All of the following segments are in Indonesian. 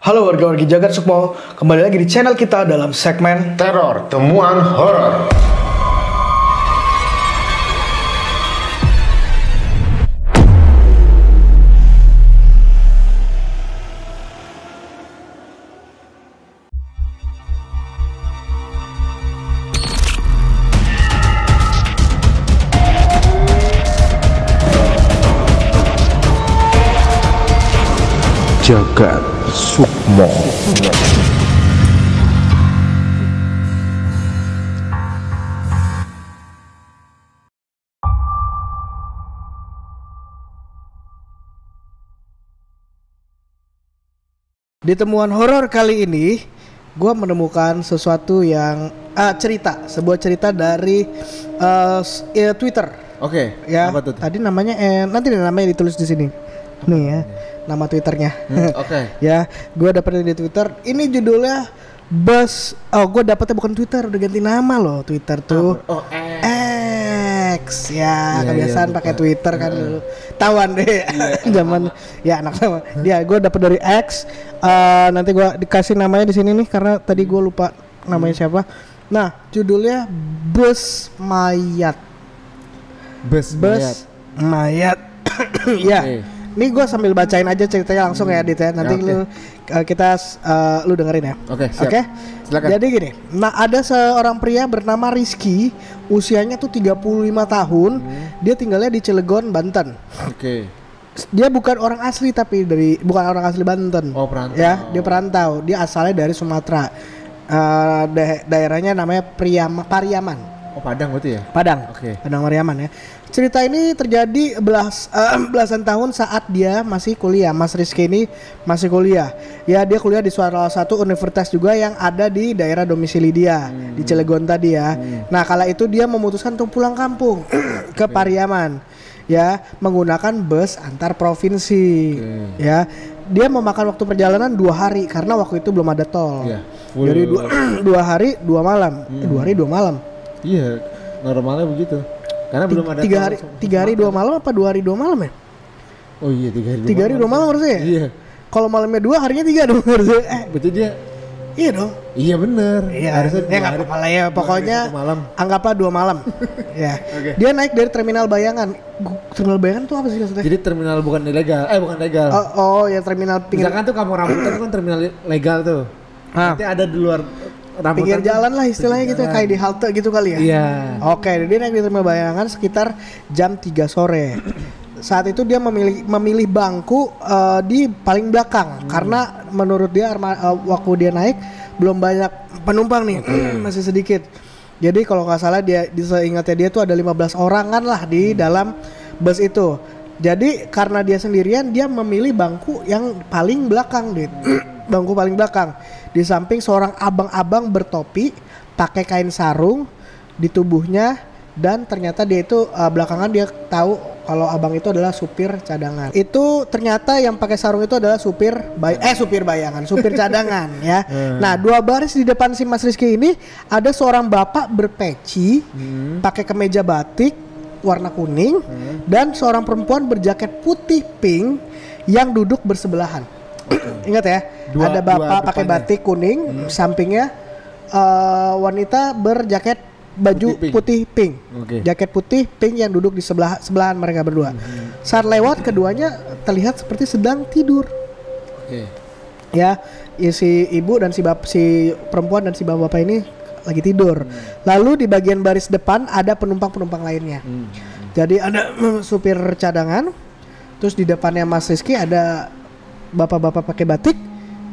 Halo warga-wargi Jagat Sukmo, kembali lagi di channel kita dalam segmen Teror Temuan Horor. Jagat Sukmo. Di temuan horor kali ini, gue menemukan sesuatu yang sebuah cerita dari Twitter. Oke, Ya, apa tuh? tadi namanya nanti namanya ditulis di sini. Nih ya, nama Twitternya. Oke. Ya, gue dapetnya di Twitter. Ini judulnya Bus. Oh, gue dapetnya bukan Twitter, udah ganti nama loh Twitter tuh. Oh, X. Ya, Iya, kebiasaan iya, pakai lupa. Twitter kan dulu. Tawan deh. Zaman ya anak sama. Dia gue dapet dari X. Nanti gue dikasih namanya di sini nih karena tadi gue lupa namanya siapa. Nah, judulnya Bus Mayat. Bus Mayat. Ya. Oke. Ini gue sambil bacain aja ceritanya langsung ya Dit ya. Nanti Ya, lu dengerin ya. Oke, siap. Oke. Silakan. Jadi gini, nah ada seorang pria bernama Rizky, usianya tuh 35 tahun. Dia tinggalnya di Cilegon, Banten. Oke. Dia bukan orang asli tapi bukan orang asli Banten. Oh, perantau. Ya, dia perantau. Dia asalnya dari Sumatera. Daerahnya namanya Pariaman. Oh, Padang berarti ya? Padang. Oke. Padang Mariaman ya. Cerita ini terjadi belasan tahun saat dia masih kuliah. Mas Rizky ini masih kuliah. Ya, dia kuliah di salah satu universitas juga yang ada di daerah domisili dia di Cilegon tadi ya. Nah, kala itu dia memutuskan untuk pulang kampung ke Pariaman. Ya, menggunakan bus antar provinsi. Ya, dia memakan waktu perjalanan 2 hari karena waktu itu belum ada tol. Iya. Jadi 2 hari 2 malam. 2 hari 2 malam. Iya, normalnya begitu. Karena belum ada 3 hari 2 malam apa 2 hari 2 malam ya? Oh iya, 3 hari 3 hari 2 malam harusnya ya? Iya. Kalau malamnya 2 harinya 3 dong harusnya. Berarti dia Iya dong. iya bener. Iya. Harusnya Ya nggak apa-apa lah ya. Pokoknya 2 malam. anggaplah 2 malam. Ya. Oke. Dia naik dari terminal Bayangan. Terminal Bayangan tuh apa sih maksudnya? Jadi terminal bukan legal. Oh, ya terminal pinggir Misalkan tuh Kampung Rambutan itu kan terminal legal tuh. Nanti ada di luar rambutan pinggir tuh, jalan lah istilahnya pinggir gitu, jalan. kayak di halte gitu kali ya. Iya. Oke, dia naik di terminal Bayangan sekitar jam 3 sore. Saat itu dia memilih bangku di paling belakang karena menurut dia waktu dia naik belum banyak penumpang nih, masih sedikit. Jadi kalau nggak salah dia seingatnya dia tuh ada 15 orangan lah di dalam bus itu. Jadi karena dia sendirian dia memilih bangku yang paling belakang dit. Bangku paling belakang. Di samping seorang abang-abang bertopi, pakai kain sarung di tubuhnya, dan ternyata dia itu belakangan dia tahu kalau abang itu adalah supir cadangan. Itu ternyata yang pakai sarung itu adalah supir cadangan ya. Nah, 2 baris di depan si Mas Rizky ini ada seorang bapak berpeci, pakai kemeja batik warna kuning, dan seorang perempuan berjaket putih pink yang duduk bersebelahan. Ingat ya, ada bapak pakai batik kuning, sampingnya wanita berjaket baju putih pink. Jaket putih pink yang duduk di sebelahan mereka berdua. Saat lewat keduanya terlihat seperti sedang tidur. Ya, si ibu dan si perempuan dan si bapak ini lagi tidur. Lalu di bagian baris depan ada penumpang lainnya. Jadi ada supir cadangan, terus di depannya Mas Rizky ada bapak-bapak pakai batik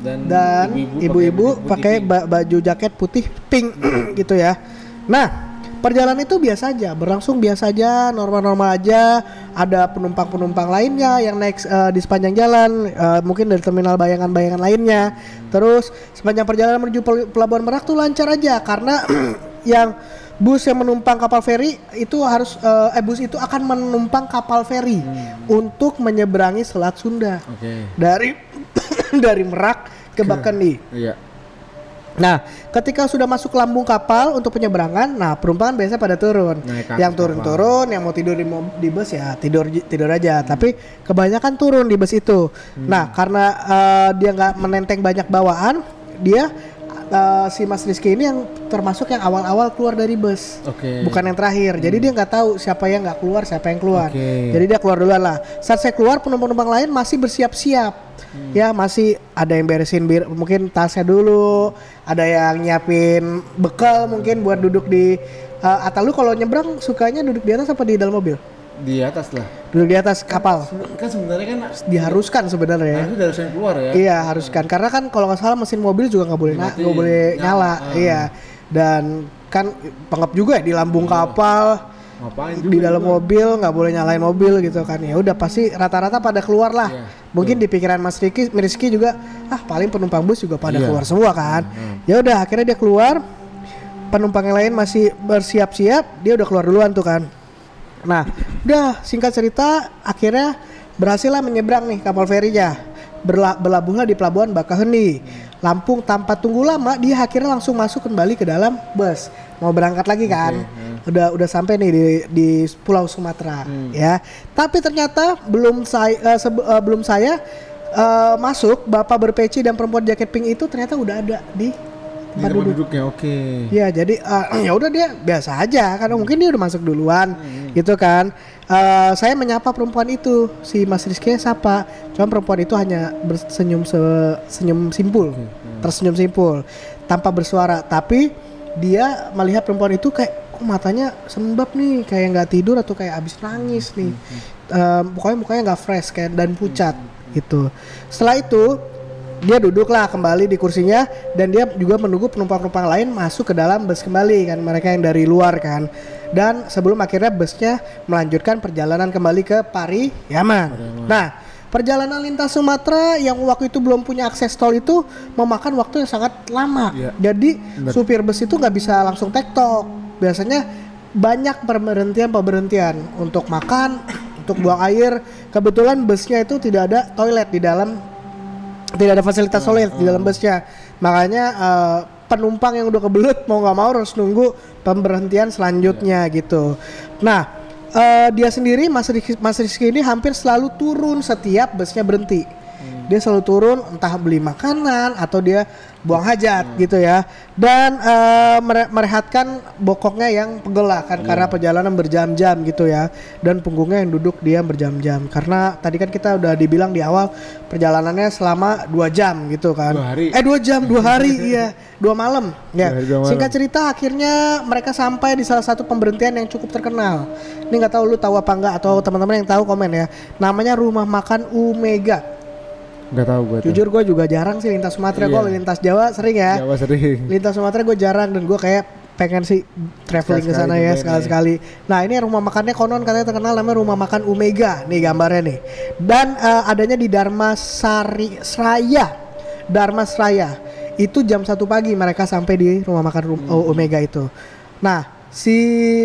dan ibu-ibu pakai baju jaket putih pink gitu ya. Nah, perjalanan itu biasa aja, berlangsung biasa aja, normal-normal aja. Ada penumpang-penumpang lainnya yang naik di sepanjang jalan, mungkin dari terminal bayangan-bayangan lainnya. Terus sepanjang perjalanan menuju Pelabuhan Merak tuh lancar aja karena yang bus yang menumpang kapal feri itu bus itu akan menumpang kapal feri untuk menyeberangi Selat Sunda dari Merak ke Bakaheni. Iya. Nah, ketika sudah masuk lambung kapal untuk penyeberangan, nah penumpang biasanya pada turun. Yang turun-turun, yang mau tidur di bus ya tidur aja. Tapi kebanyakan turun di bus itu. Nah, karena dia nggak menenteng banyak bawaan, dia si Mas Rizky ini yang termasuk yang awal-awal keluar dari bus, bukan yang terakhir. Jadi dia nggak tahu siapa yang nggak keluar, siapa yang keluar. Jadi dia keluar duluan lah. Saat saya keluar, penumpang lain masih bersiap-siap. Ya masih ada yang beresin mungkin tasnya dulu, ada yang nyiapin bekal mungkin buat duduk di atau lu kalau nyebrang sukanya duduk di atas apa di dalam mobil? Di atas lah. Duduk di atas kapal. Kan sebenarnya kan diharuskan sebenarnya. Itu harusnya keluar ya. Iya haruskan karena kan kalau nggak salah mesin mobil juga nggak boleh nyala. Iya dan kan pengap juga ya di lambung kapal. Ngapain di dalam mobil nggak boleh nyalain mobil gitu kan, ya udah pasti rata-rata pada keluar lah. Mungkin di pikiran Mas Rizky juga paling penumpang bus juga pada keluar semua kan. Ya udah akhirnya dia keluar, penumpang yang lain masih bersiap-siap, dia udah keluar duluan tuh kan. Nah udah singkat cerita akhirnya berhasil lah menyeberang nih kapal ferinya, berlabuhlah di pelabuhan Bakaheni Lampung. Tanpa tunggu lama dia akhirnya langsung masuk kembali ke dalam bus, mau berangkat lagi kan. Udah sampai nih di Pulau Sumatera ya. Tapi ternyata belum saya masuk, bapak berpeci dan perempuan jaket pink itu ternyata udah ada di tempat duduknya. Ya jadi ya udah dia biasa aja karena mungkin dia udah masuk duluan gitu kan. Saya menyapa perempuan itu, si Mas Rizky sapa, cuma perempuan itu hanya bersenyum senyum simpul, tersenyum simpul tanpa bersuara. Tapi dia melihat perempuan itu kayak matanya sembab nih, kayak nggak tidur atau kayak abis nangis nih. Mukanya nggak fresh kayak dan pucat gitu. Setelah itu dia duduklah kembali di kursinya dan dia juga menunggu penumpang-penumpang lain masuk ke dalam bus kembali kan, mereka yang dari luar kan. Dan sebelum akhirnya busnya melanjutkan perjalanan kembali ke Pariyaman. Nah, perjalanan lintas Sumatera yang waktu itu belum punya akses tol itu memakan waktu yang sangat lama. Jadi supir bus itu nggak bisa langsung tektok. Biasanya banyak pemberhentian untuk makan, untuk buang air. Kebetulan busnya itu tidak ada toilet di dalam, tidak ada fasilitas toilet di dalam busnya. Makanya penumpang yang udah kebelut mau nggak mau harus nunggu pemberhentian selanjutnya gitu. Nah dia sendiri Mas Rizky ini hampir selalu turun setiap busnya berhenti. Dia selalu turun entah beli makanan atau dia buang hajat gitu ya. Dan merehatkan bokongnya yang pegel lah kan karena perjalanan berjam-jam gitu ya. Dan punggungnya yang duduk dia berjam-jam. Karena tadi kan kita udah dibilang di awal perjalanannya selama 2 jam gitu kan. 2 jam 2 hari iya, 2 malam ya. Singkat cerita akhirnya mereka sampai di salah satu pemberhentian yang cukup terkenal. Ini nggak tahu lu tahu apa enggak atau teman-teman yang tahu komen ya. Namanya Rumah Makan Omega. Nggak tahu gue. Jujur gue juga jarang sih lintas Sumatera. Gue lintas Jawa sering ya. Lintas Sumatera gue jarang dan gue kayak pengen sih traveling ke sana ya sekali-sekali. Nah ini rumah makannya konon katanya terkenal namanya Rumah Makan Omega nih gambarnya nih. Dan adanya di Dharma Seraya. Itu jam 1 pagi mereka sampai di Rumah Makan Omega itu. Nah si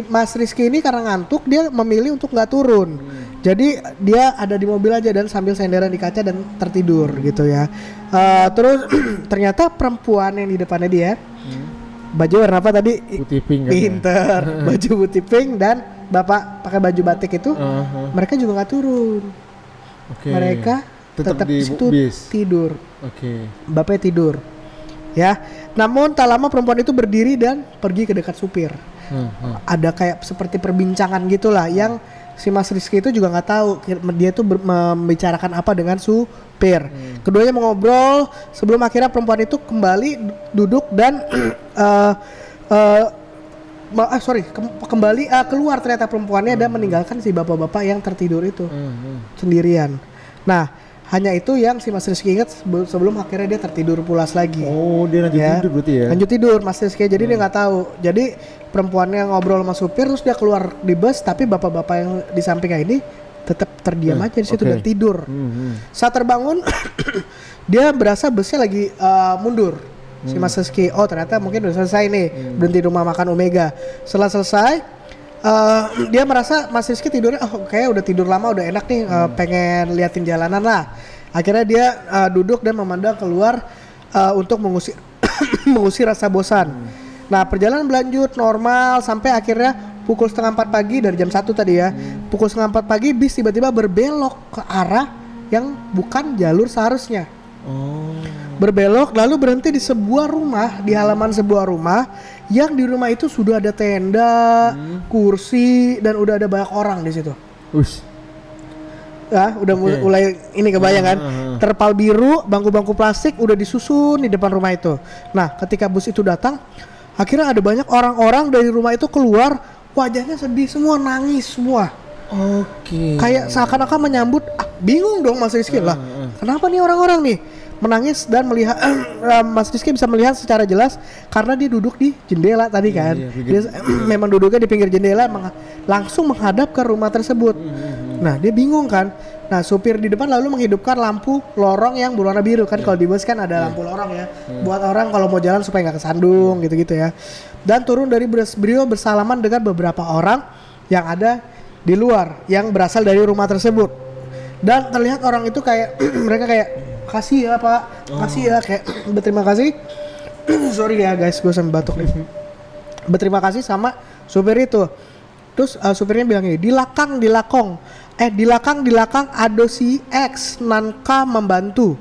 Mas Rizky ini karena ngantuk dia memilih untuk nggak turun. Jadi dia ada di mobil aja dan sambil senderan di kaca dan tertidur gitu ya. Terus ternyata perempuan yang di depannya dia baju warna apa tadi? Putih pink. Pinter. Baju putih pink dan bapak pakai baju batik itu mereka juga nggak turun. Mereka tetap di situ tidur. Bapaknya tidur. Ya. Namun tak lama perempuan itu berdiri dan pergi ke dekat supir. Ada kayak seperti perbincangan gitulah yang si Mas Rizky itu juga nggak tahu dia tuh membicarakan apa dengan supir. Keduanya mengobrol sebelum akhirnya perempuan itu kembali duduk dan kembali keluar ternyata perempuannya dan meninggalkan si bapak-bapak yang tertidur itu sendirian. Nah hanya itu yang si Mas Rizky ingat sebelum akhirnya dia tertidur pulas lagi. Oh dia lanjut tidur berarti ya? Lanjut tidur Mas Rizky, jadi dia nggak tahu. Jadi perempuannya ngobrol sama supir terus dia keluar di bus, tapi bapak-bapak yang di sampingnya ini tetap terdiam aja di situ dan tidur. Saat terbangun dia berasa busnya lagi mundur. Si Mas Rizky, oh ternyata mungkin udah selesai nih berhenti Rumah Makan Omega. Setelah selesai dia merasa Mas Rizky tidurnya kayak udah tidur lama udah enak nih, pengen liatin jalanan lah. Akhirnya dia duduk dan memandang keluar untuk mengusir mengusir rasa bosan. Nah, perjalanan berlanjut normal sampai akhirnya pukul 3:30 pagi dari jam 1 tadi ya. Pukul 3:30 pagi bis tiba-tiba berbelok ke arah yang bukan jalur seharusnya. Berbelok lalu berhenti di sebuah rumah, di halaman sebuah rumah yang di rumah itu sudah ada tenda, kursi dan udah ada banyak orang di situ. Ya, udah mulai ini kebayang kan? Terpal biru, bangku-bangku plastik udah disusun di depan rumah itu. Nah, ketika bus itu datang, akhirnya ada banyak orang-orang dari rumah itu keluar, wajahnya sedih semua, nangis semua. Kayak seakan-akan menyambut, bingung dong Mas Rizky lah. Kenapa nih orang-orang nih? Menangis dan melihat Mas Rizky bisa melihat secara jelas karena dia duduk di jendela tadi kan. Dia memang duduknya di pinggir jendela langsung menghadap ke rumah tersebut. Nah, dia bingung kan. Nah, supir di depan lalu menghidupkan lampu lorong yang berwarna biru kan. Kalau di bus kan ada lampu lorong ya. Buat orang kalau mau jalan supaya nggak kesandung gitu-gitu ya. Dan turun dari beliau bersalaman dengan beberapa orang yang ada di luar yang berasal dari rumah tersebut. Dan terlihat orang itu kayak mereka kayak kasih ya Pak, kasih ya, kayak berterima kasih. Sorry ya guys, gue sambil batuk nih. Berterima kasih sama supir itu. Terus supirnya bilang gini, di lakang ada si X Nanka membantu.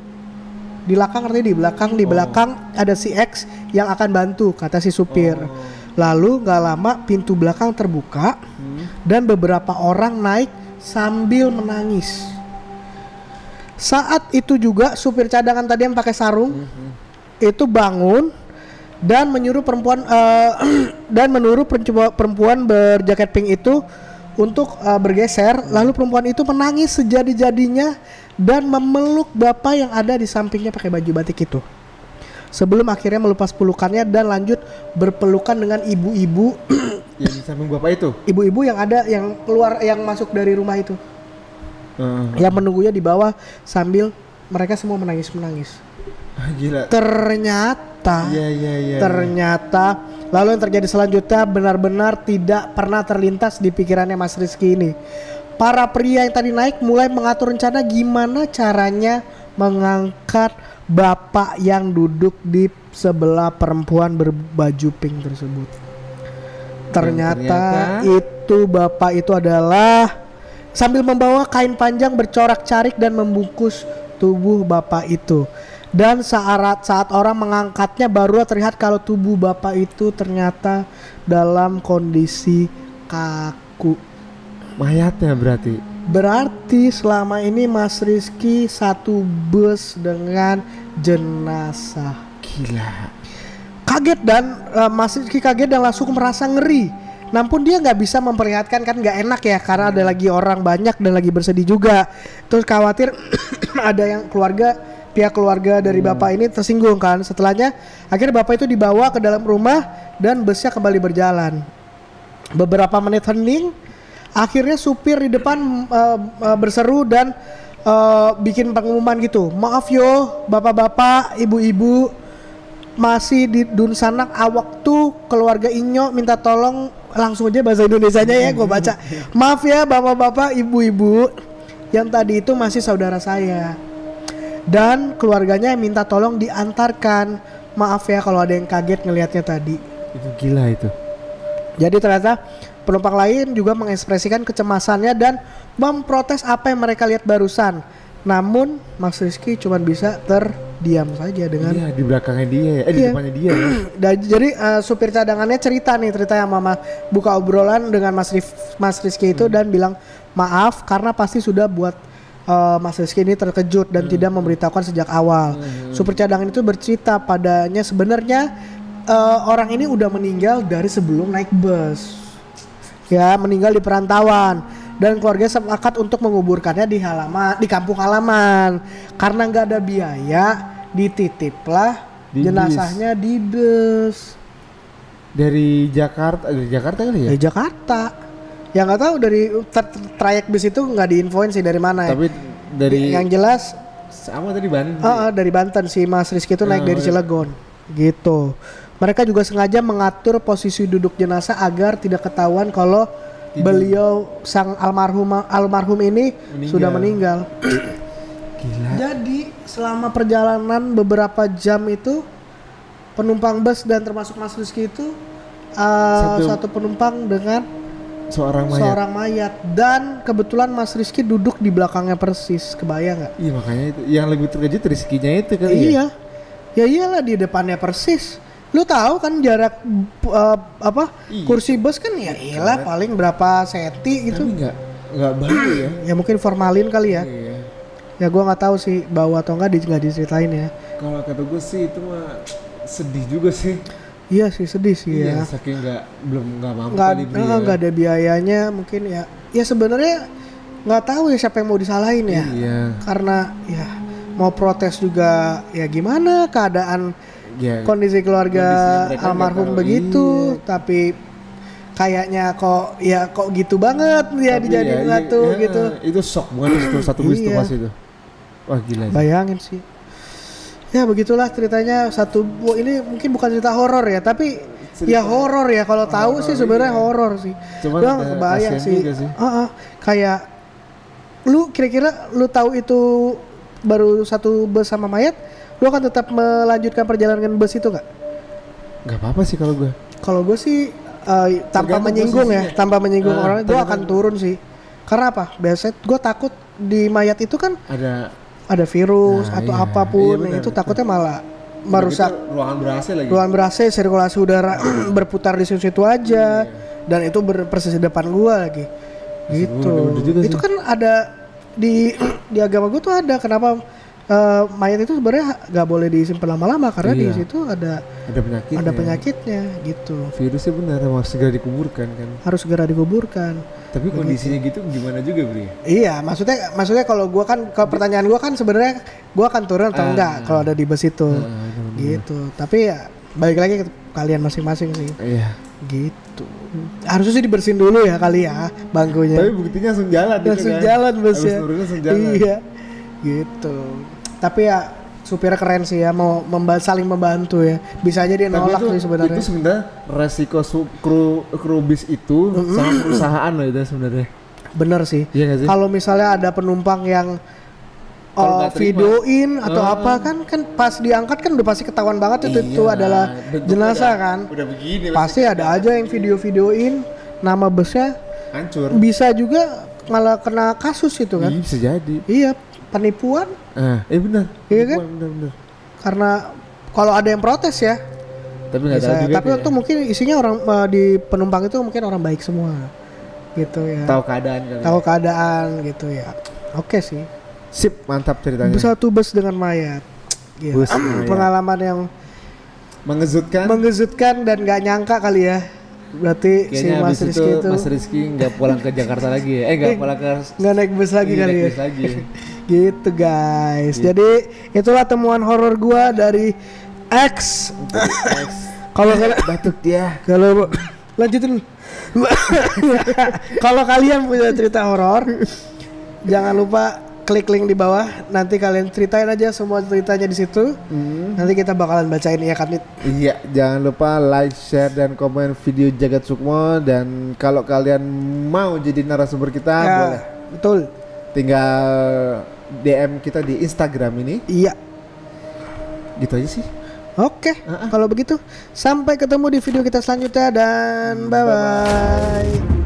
Di lakang artinya di belakang ada si X yang akan bantu, kata si supir. Lalu gak lama pintu belakang terbuka dan beberapa orang naik sambil menangis. Saat itu juga supir cadangan tadi yang pakai sarung itu bangun dan menyuruh perempuan berjaket pink itu untuk bergeser. Lalu perempuan itu menangis sejadi-jadinya dan memeluk bapak yang ada di sampingnya pakai baju batik itu. Sebelum akhirnya melepas pelukannya dan lanjut berpelukan dengan ibu-ibu yang di samping bapak itu. Ibu-ibu yang ada yang keluar yang masuk dari rumah itu. Yang menunggunya di bawah sambil mereka semua menangis. Gila. Ternyata lalu yang terjadi selanjutnya benar-benar tidak pernah terlintas di pikirannya Mas Rizky ini. Para pria yang tadi naik mulai mengatur rencana gimana caranya mengangkat bapak yang duduk di sebelah perempuan berbaju pink tersebut. Ternyata itu bapak itu adalah sambil membawa kain panjang bercorak-carik dan membungkus tubuh bapak itu. Dan saat orang mengangkatnya baru terlihat kalau tubuh bapak itu ternyata dalam kondisi kaku. Mayatnya berarti? Berarti selama ini Mas Rizky satu bus dengan jenazah. Gila. Kaget dan Mas Rizky kaget dan langsung merasa ngeri. Namun dia nggak bisa memperlihatkan kan nggak enak ya karena ada lagi orang banyak dan lagi bersedih juga. Terus khawatir ada yang pihak keluarga dari bapak ini tersinggung kan. Setelahnya akhirnya bapak itu dibawa ke dalam rumah dan busnya kembali berjalan. Beberapa menit hening, akhirnya supir di depan berseru dan bikin pengumuman gitu. Maaf yo bapak-bapak, ibu-ibu, masih di Dunsanak waktu keluarga Inyo minta tolong, langsung aja bahasa Indonesianya ya gue baca. Maaf ya bapak-bapak, ibu-ibu, yang tadi itu masih saudara saya dan keluarganya minta tolong diantarkan. Maaf ya kalau ada yang kaget ngelihatnya tadi. Itu gila itu. Jadi ternyata penumpang lain juga mengekspresikan kecemasannya dan memprotes apa yang mereka lihat barusan. Namun Mas Rizky cuma bisa terdiam saja dengan di belakangnya dia ya, di depannya dia ya. Dan jadi supir cadangannya cerita yang mama buka obrolan dengan Mas Rizky itu dan bilang maaf karena pasti sudah buat Mas Rizky ini terkejut dan tidak memberitahukan sejak awal. Supir cadangan itu bercerita padanya sebenarnya orang ini udah meninggal dari sebelum naik bus. Ya, meninggal di perantauan. Dan keluarga sepakat untuk menguburkannya di kampung halaman. Karena nggak ada biaya, dititiplah jenazahnya di bus. Dari Jakarta kali ya? Dari Jakarta. Ya nggak tahu dari trayek bus itu nggak diinfoin sih dari mana ya. Tapi dari yang jelas sama tadi Banten. Dari Banten si Mas Rizky itu naik dari Cilegon. Gitu. Mereka juga sengaja mengatur posisi duduk jenazah agar tidak ketahuan kalau beliau sang almarhum ini sudah meninggal. Gila. Jadi selama perjalanan beberapa jam itu penumpang bus dan termasuk Mas Rizky itu satu penumpang dengan seorang mayat dan kebetulan Mas Rizky duduk di belakangnya persis, kebayang nggak? Iya makanya itu yang lebih terkejut Rizkynya itu kali ya. Iya, ya iyalah di depannya persis. Lu tahu kan jarak kursi bus kan ya iyalah paling berapa senti gitu. Tapi nggak bau ya. Ya mungkin formalin kali ya. Iya. Ya gue nggak tahu sih bau atau nggak diceritain ya. Kalau kata gue sih itu mah sedih juga sih. Iya sih sedih sih ya. Saking nggak mampu kali beli ya. Nggak ada biayanya mungkin ya. Ya sebenarnya nggak tahu ya siapa yang mau disalahin ya. Iya. Karena ya mau protes juga ya gimana keadaan kondisi keluarga almarhum begitu. Iya. Tapi kayaknya kok gitu banget dia dijadiin satu gitu. Itu shock banget satu bis tuh pas itu. Wah gila. Bayangin sih. Ya begitulah ceritanya ini mungkin bukan cerita horor ya tapi ya horor ya kalau tahu sih sebenarnya horor sih. Cuma nggak kebayang sih. Kayak lu kira-kira lu tahu itu baru satu bus sama mayat, lu akan tetap melanjutkan perjalanan bus itu nggak? Nggak apa-apa sih kalau gue. Kalau gue sih tanpa menyinggung orang, gue akan turun sih. Karena apa? Biasanya gue takut di mayat itu kan ada virus atau apapun, bener, itu takutnya malah merusak ruangan ber-AC, sirkulasi udara berputar di situ aja, dan itu persis di depan gua lagi, gitu. Itu kan ada di agama gua tuh ada kenapa mayat itu sebenarnya nggak boleh disimpan lama-lama karena di situ ada penyakitnya, gitu. Virusnya benar harus segera dikuburkan kan? Harus segera dikuburkan. Tapi kondisinya gitu gimana juga Bri? Iya, maksudnya kalau gua kan pertanyaan gua kan sebenarnya gua akan turun atau enggak kalau ada di bus itu, gitu. Tapi ya balik lagi ke kalian masing-masing sih. Iya. Gitu. Harusnya sih dibersihin dulu ya kali ya bangkunya. Tapi buktinya langsung jalan. Langsung jalan busnya. Langsung jalan. Iya. Gitu. Tapi ya supirnya keren sih ya, mau saling membantu ya. Bisa aja dia nolak sih sebenarnya. Itu sebenarnya resiko kru bis itu sama perusahaan loh itu sebenarnya. Bener sih. Iya kalau misalnya ada penumpang yang videoin atau apa kan pas diangkat kan udah pasti ketahuan banget itu adalah jenazah kan. Udah begini. Pasti ada aja yang videoin nama busnya hancur. Bisa juga malah kena kasus itu kan. Bisa jadi. Iya. Penipuan? Benar. Iya kan? Benar. Karena kalau ada yang protes ya. Tapi nggak tahu juga. Tapi itu mungkin isinya orang di penumpang itu mungkin orang baik semua, gitu ya. Tahu keadaan gitu ya. Oke sih. Sip, mantap ceritanya. Satu bus dengan mayat. Gitu. Pengalaman yang mengejutkan dan nggak nyangka kali ya. Berarti kayaknya Mas Rizky nggak pulang ke Jakarta lagi ya? Nggak naik bus lagi kali ya? Gitu guys. Jadi itulah temuan horor gua dari X. Kalau batuk dia. Kalau lanjutin. Kalau kalian punya cerita horor, jangan lupa klik link di bawah. Nanti kalian ceritain aja semua ceritanya di situ. Nanti kita bakalan bacain ya kan. Iya, jangan lupa like, share dan komen video Jagat Sukmo, dan kalau kalian mau jadi narasumber kita boleh. Betul. Tinggal DM kita di Instagram ini. Iya. Gitu aja sih. Oke, kalau begitu sampai ketemu di video kita selanjutnya dan bye-bye.